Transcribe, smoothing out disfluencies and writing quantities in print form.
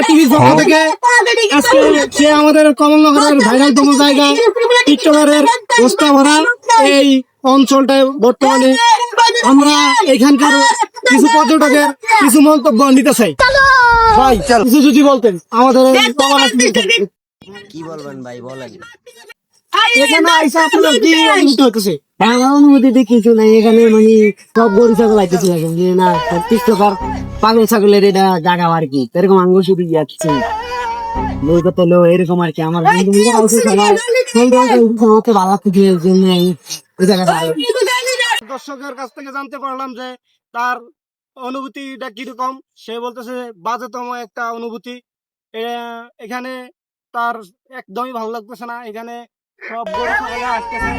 টিভির পক্ষ থেকে আজকে সে আমাদের কমলনগরের ভাইরালতম জায়গা টিকটকারের মোস্তাফারা এই অঞ্চলটায় বর্তমানে আমরা এখানকার কিছু পর্যটকের কিছু মন্তব্য নিতে চাই। ভাই কিছু যদি বলতেন আমাদের কি বলবেন ভাই, বলেন। এখানে আইসা আপনার কি অনুভূতি হতেছে? আমার অনুমতিতে কিছু নাই, এখানে মানে সব গরু ছাগল আইতেছে যে না টিকটকার পাগল ছাগলের এটা জায়গা আর কি, এরকম আঙ্গ শুধু যাচ্ছে বলতে তো এরকম আর কি। আমার ভালো লাগছে ওই জায়গাটা। দর্শকের কাছ থেকে জানতে পারলাম যে তার অনুভূতিটা কিরকম। সে বলতেছে বাজেতম একটা অনুভূতি। এখানে তার একদমই ভালো লাগতেছে না। এখানে সব গরু ছাগল আসতেছে।